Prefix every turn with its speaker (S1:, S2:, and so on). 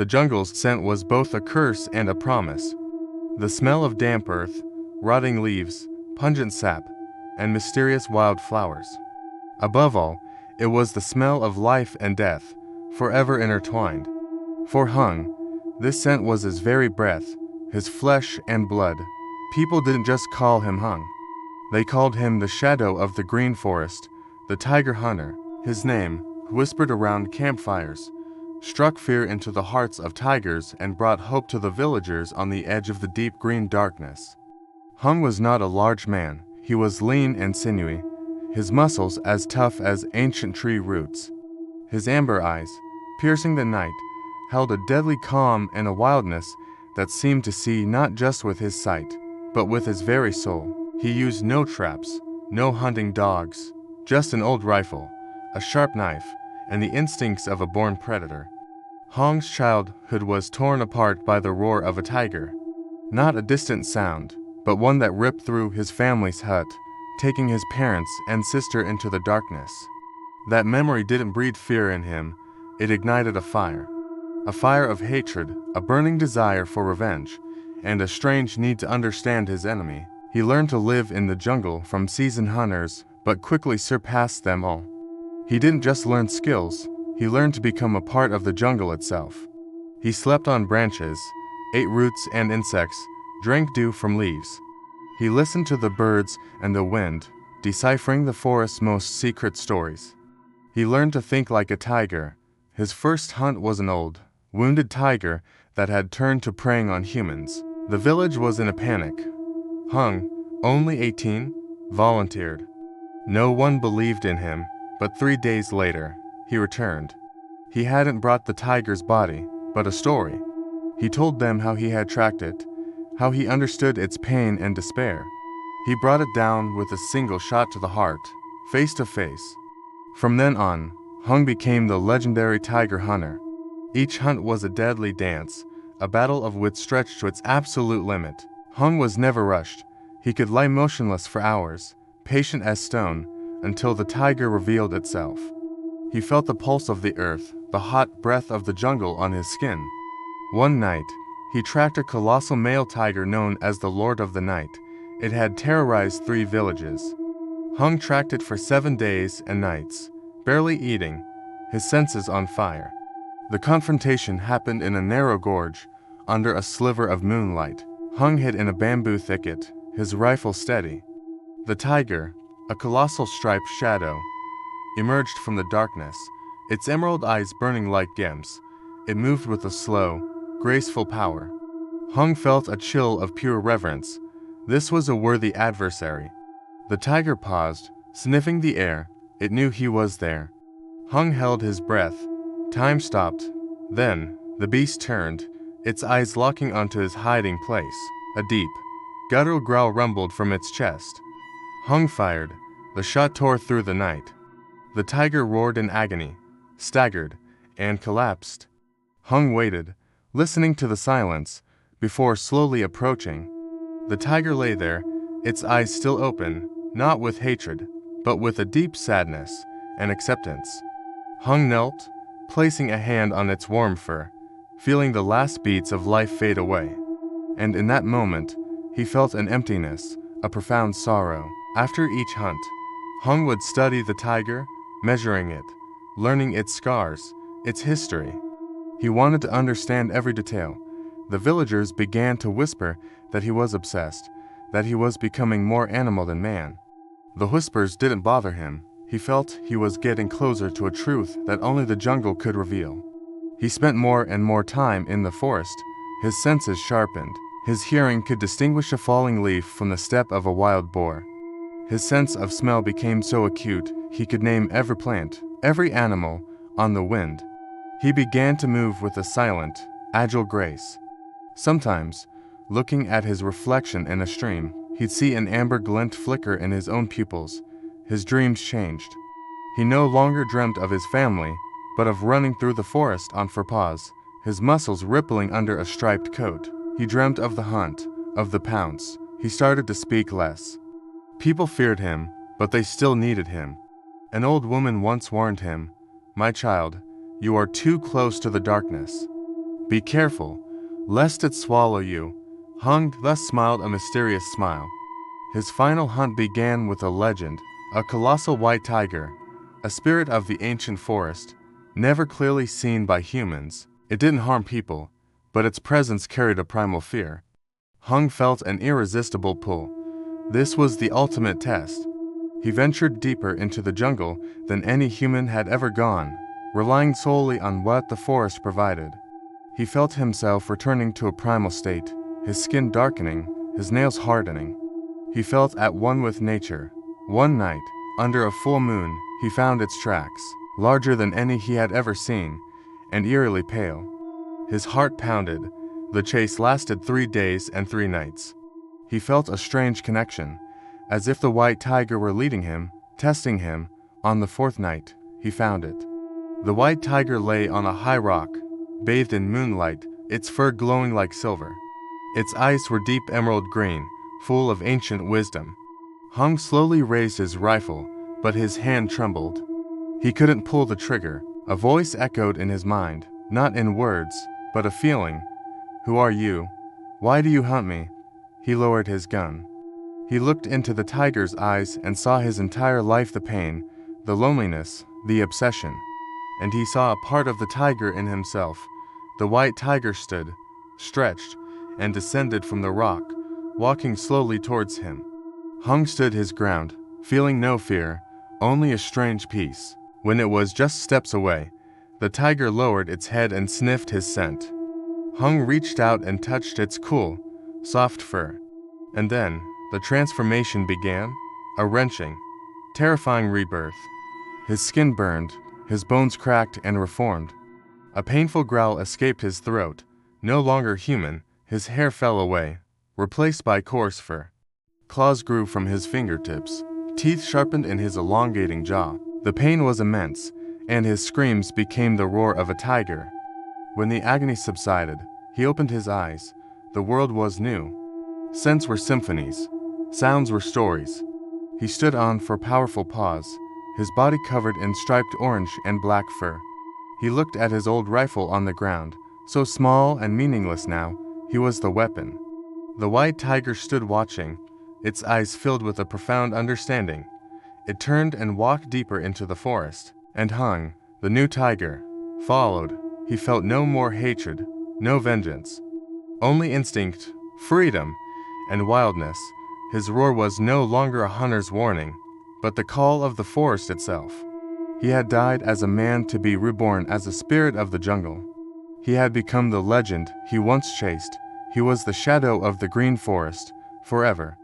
S1: The jungle's scent was both a curse and a promise. The smell of damp earth, rotting leaves, pungent sap, and mysterious wild flowers. Above all, it was the smell of life and death, forever intertwined. For Hung, this scent was his very breath, his flesh and blood. People didn't just call him Hung. They called him the shadow of the green forest, the tiger hunter. His name, whispered around campfires, struck fear into the hearts of tigers and brought hope to the villagers on the edge of the deep green darkness. Hung was not a large man. He was lean and sinewy, his muscles as tough as ancient tree roots. His amber eyes, piercing the night, held a deadly calm and a wildness that seemed to see not just with his sight, but with his very soul. He used no traps, no hunting dogs, just an old rifle, a sharp knife, and the instincts of a born predator. Hung's childhood was torn apart by the roar of a tiger. Not a distant sound, but one that ripped through his family's hut, taking his parents and sister into the darkness. That memory didn't breed fear in him, it ignited a fire of hatred, a burning desire for revenge, and a strange need to understand his enemy. He learned to live in the jungle from seasoned hunters, but quickly surpassed them all. He didn't just learn skills, he learned to become a part of the jungle itself. He slept on branches, ate roots and insects, drank dew from leaves. He listened to the birds and the wind, deciphering the forest's most secret stories. He learned to think like a tiger. His first hunt was an old, wounded tiger that had turned to preying on humans. The village was in a panic. Hung, only 18, volunteered. No one believed in him, but 3 days later, he returned. He hadn't brought the tiger's body, but a story. He told them how he had tracked it, how he understood its pain and despair. He brought it down with a single shot to the heart, face to face. From then on, Hung became the legendary tiger hunter. Each hunt was a deadly dance, a battle of wits stretched to its absolute limit. Hung was never rushed. He could lie motionless for hours, patient as stone, until the tiger revealed itself. He felt the pulse of the earth, the hot breath of the jungle on his skin. One night, he tracked a colossal male tiger known as the Lord of the Night. It had terrorized 3 villages. Hung tracked it for 7 days and nights, barely eating, his senses on fire. The confrontation happened in a narrow gorge, under a sliver of moonlight. Hung hid in a bamboo thicket, his rifle steady. The tiger, a colossal striped shadow, emerged from the darkness, its emerald eyes burning like gems. It moved with a slow, graceful power. Hung felt a chill of pure reverence. This was a worthy adversary. The tiger paused, sniffing the air. It knew he was there. Hung held his breath. Time stopped. Then, the beast turned, its eyes locking onto his hiding place. A deep, guttural growl rumbled from its chest. Hung fired. The shot tore through the night. The tiger roared in agony, staggered, and collapsed. Hung waited, listening to the silence, before slowly approaching. The tiger lay there, its eyes still open, not with hatred, but with a deep sadness and acceptance. Hung knelt, placing a hand on its warm fur, feeling the last beats of life fade away. And in that moment, he felt an emptiness, a profound sorrow. After each hunt, Hung would study the tiger, measuring it, learning its scars, its history. He wanted to understand every detail. The villagers began to whisper that he was obsessed, that he was becoming more animal than man. The whispers didn't bother him. He felt he was getting closer to a truth that only the jungle could reveal. He spent more and more time in the forest, his senses sharpened. His hearing could distinguish a falling leaf from the step of a wild boar. His sense of smell became so acute, he could name every plant, every animal, on the wind. He began to move with a silent, agile grace. Sometimes, looking at his reflection in a stream, he'd see an amber glint flicker in his own pupils. His dreams changed. He no longer dreamt of his family, but of running through the forest on 4 paws, his muscles rippling under a striped coat. He dreamt of the hunt, of the pounce. He started to speak less. People feared him, but they still needed him. An old woman once warned him, "My child, you are too close to the darkness." Be careful, lest it swallow you. Hung thus smiled a mysterious smile. His final hunt began with a legend, a colossal white tiger, a spirit of the ancient forest, never clearly seen by humans. It didn't harm people, but its presence carried a primal fear. Hung felt an irresistible pull. This was the ultimate test. He ventured deeper into the jungle than any human had ever gone, relying solely on what the forest provided. He felt himself returning to a primal state, his skin darkening, his nails hardening. He felt at one with nature. One night, under a full moon, he found its tracks, larger than any he had ever seen, and eerily pale. His heart pounded. The chase lasted 3 days and 3 nights. He felt a strange connection, as if the white tiger were leading him, testing him. On the 4th night, he found it. The white tiger lay on a high rock, bathed in moonlight, its fur glowing like silver. Its eyes were deep emerald green, full of ancient wisdom. Hung slowly raised his rifle, but his hand trembled. He couldn't pull the trigger. A voice echoed in his mind, not in words, but a feeling. Who are you? Why do you hunt me? He lowered his gun. He looked into the tiger's eyes and saw his entire life, the pain, the loneliness, the obsession. And he saw a part of the tiger in himself. The white tiger stood, stretched, and descended from the rock, walking slowly towards him. Hung stood his ground, feeling no fear, only a strange peace. When it was just steps away, the tiger lowered its head and sniffed his scent. Hung reached out and touched its cool, soft fur. And then, the transformation began, a wrenching, terrifying rebirth. His skin burned, his bones cracked and reformed. A painful growl escaped his throat. No longer human, his hair fell away, replaced by coarse fur. Claws grew from his fingertips, teeth sharpened in his elongating jaw. The pain was immense, and his screams became the roar of a tiger. When the agony subsided, he opened his eyes. The world was new. Scents were symphonies. Sounds were stories. He stood on for a powerful pause, his body covered in striped orange and black fur. He looked at his old rifle on the ground, so small and meaningless now. He was the weapon. The white tiger stood watching, its eyes filled with a profound understanding. It turned and walked deeper into the forest, and Hung, the new tiger, followed. He felt no more hatred, no vengeance, only instinct, freedom, and wildness. His roar was no longer a hunter's warning, but the call of the forest itself. He had died as a man to be reborn as a spirit of the jungle. He had become the legend he once chased. He was the shadow of the green forest, forever.